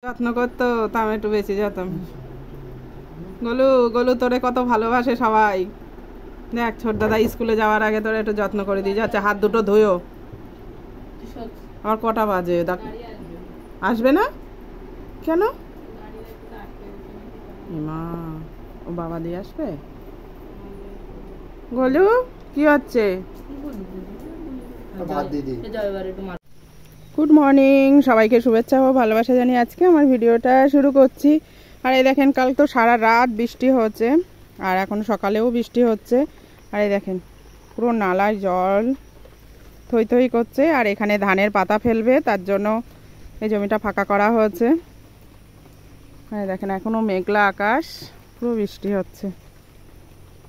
যত্ন করতো তা আমি একটু বেশি যেতাম। গোলু গোলু তোরে কত ভালোবাসে সবাই। দেখ ছোট দাদা স্কুলে যাওয়ার আগে তোরে একটু যত্ন করে দিয়ে যাচ্ছে, হাত দুটো ধুয়ো। আমার কটা বাজে দেখ। আসবে না কেন? মা ও বাবা দিয়ে আসবে। গোলু কি হচ্ছে? গুড মর্নিং, সবাইকে শুভেচ্ছা ও ভালোবাসা জানিয়ে আজকে আমার ভিডিওটা শুরু করছি। আর এই দেখেন কাল তো সারা রাত বৃষ্টি হচ্ছে আর এখন সকালেও বৃষ্টি হচ্ছে। আর এই দেখেন পুরো নালার জল থই থই করছে। আর এখানে ধানের পাতা ফেলবে, তার জন্য এই জমিটা ফাঁকা করা হয়েছে। আর দেখেন এখনও মেঘলা আকাশ, পুরো বৃষ্টি হচ্ছে।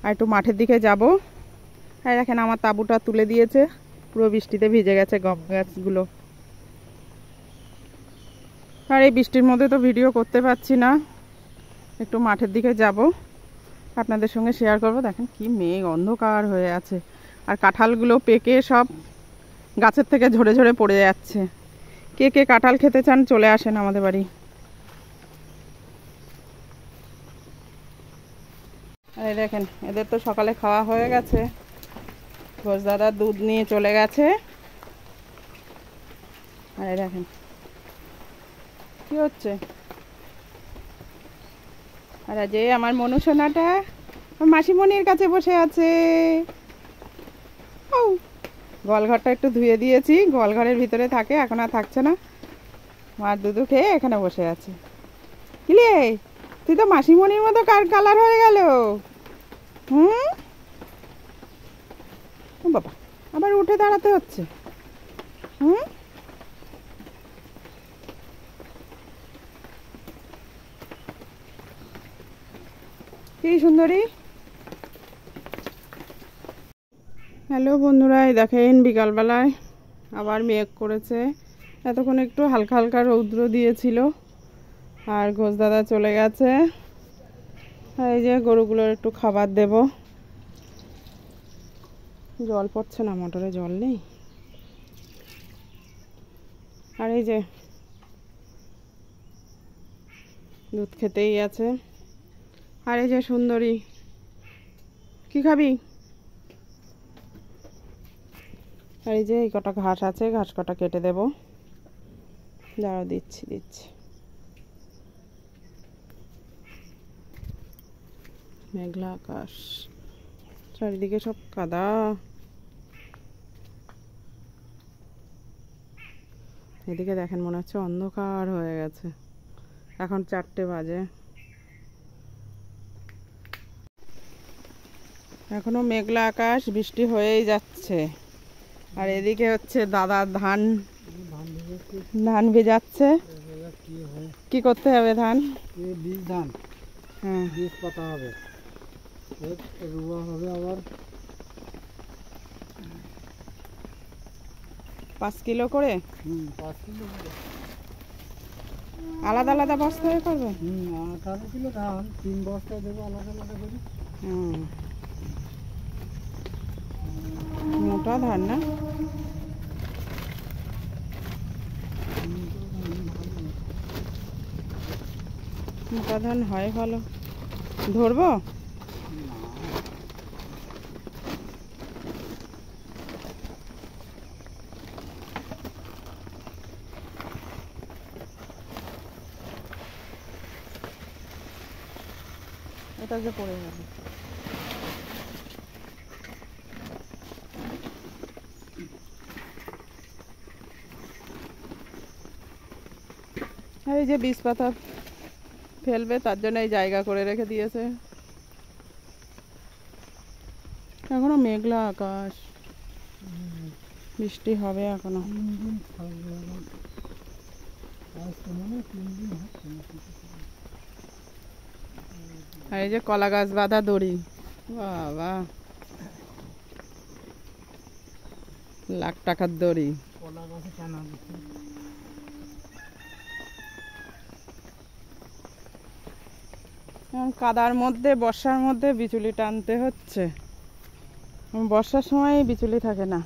আর একটু মাঠের দিকে যাব। আর দেখেন আমার তাঁবুটা তুলে দিয়েছে, পুরো বৃষ্টিতে ভিজে গেছে গম গাছগুলো। আর এই বৃষ্টির মধ্যে তো ভিডিও করতে পারছি না, একটু মাঠের দিকে যাব, আপনাদের সঙ্গে শেয়ার করব। দেখেন কি মেঘ, অন্ধকার হয়ে আছে। আর কাঁঠালগুলো পেকে সব গাছের থেকে ঝরে ঝরে পড়ে যাচ্ছে। কে কে কাঁঠাল খেতে চান চলে আসেন আমাদের বাড়ি। আর এই দেখেন এদের তো সকালে খাওয়া হয়ে গেছে, ঘোষ দাদা দুধ নিয়ে চলে গেছে। আর এই দেখেন কি হচ্ছে। আর যে আমার মনু সোনাটা মাসিমণির কাছে বসে আছে। গোয়ালঘরটা একটু ধুয়ে দিয়েছি, গোয়ালঘরের ভিতরে থাকে, এখন আর থাকছে না। মার দুধু খেয়ে এখানে বসে আছে। কিলে তুই তো মাসিমণির মতো কার কালার হয়ে গেল। বাবা আবার উঠে দাঁড়াতে হচ্ছে। কি সুন্দরী। হ্যালো বন্ধুরা, এই দেখেন বিকালবেলায় আবার মেঘ করেছে। এতক্ষণ একটু হালকা হালকা রৌদ্র দিয়েছিল। আর ঘোষ দাদা চলে গেছে। এই যে গরুগুলোর একটু খাবার দেব। জল পড়ছে না, মোটরে জল নেই। আর এই যে দুধ খেতেই আছে। আর এই যে সুন্দরী, কি খাবি? আর এই যে এই কটা ঘাস আছে, ঘাস কটা কেটে দেব। দাঁড়াও দিচ্ছি। মেঘলা আকাশ, চারিদিকে সব কাদা। এদিকে দেখেন মনে হচ্ছে অন্ধকার হয়ে গেছে। এখন 4টে বাজে, এখনো মেঘলা আকাশ, বৃষ্টি হয়েই যাচ্ছে। আর এদিকে হচ্ছে দাদা ধান ভেজাচ্ছে। কি করতে হবে? ধান বীজ, ধান হ্যাঁ বীজ পাতা হবে, রুয়া হবে আবার। 5 কিলো করে 5 কিলো আলাদা আলাদা বস্তা হয়ে করবে। 18 কিলো ধান 3 বস্তায় দেবো আলাদা আলাদা করে। মোটা ধান না? মোটা ধান হয় ভালো। ধরবো? এটা যে পড়ে যাবে। এই যে বীজ পাতা ফেলবে, তার জন্য এই জায়গা করে রেখে দিয়েছে। এখনো মেঘলা আকাশ, বৃষ্টি হবে এখনো। আর এই যে কলা গাছ বাঁধা দড়ি, বাবা লাখ টাকার দড়ি। কলা গাছে টানা দিচ্ছে। কাদার মধ্যে বর্ষার মধ্যে বিচুলি টানতে হচ্ছে। বর্ষার সময় বিচুলি থাকে না।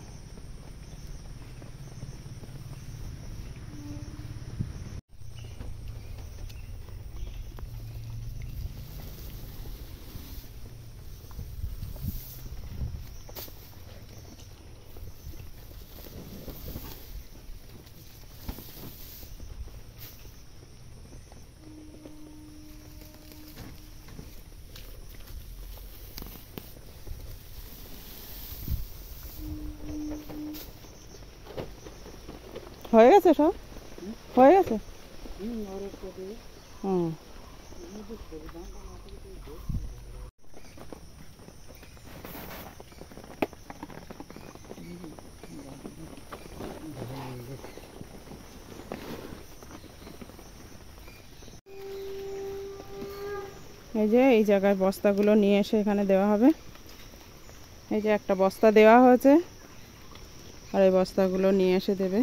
হয়ে গেছে সব? হয়ে গেছে? আর একটা দেবে। হুম। এই যে এই জায়গায় বস্তাগুলো নিয়ে এসে এখানে দেওয়া হবে। এই যে একটা বস্তা দেওয়া হয়েছে, আর এই বস্তাগুলো নিয়ে এসে দেবে।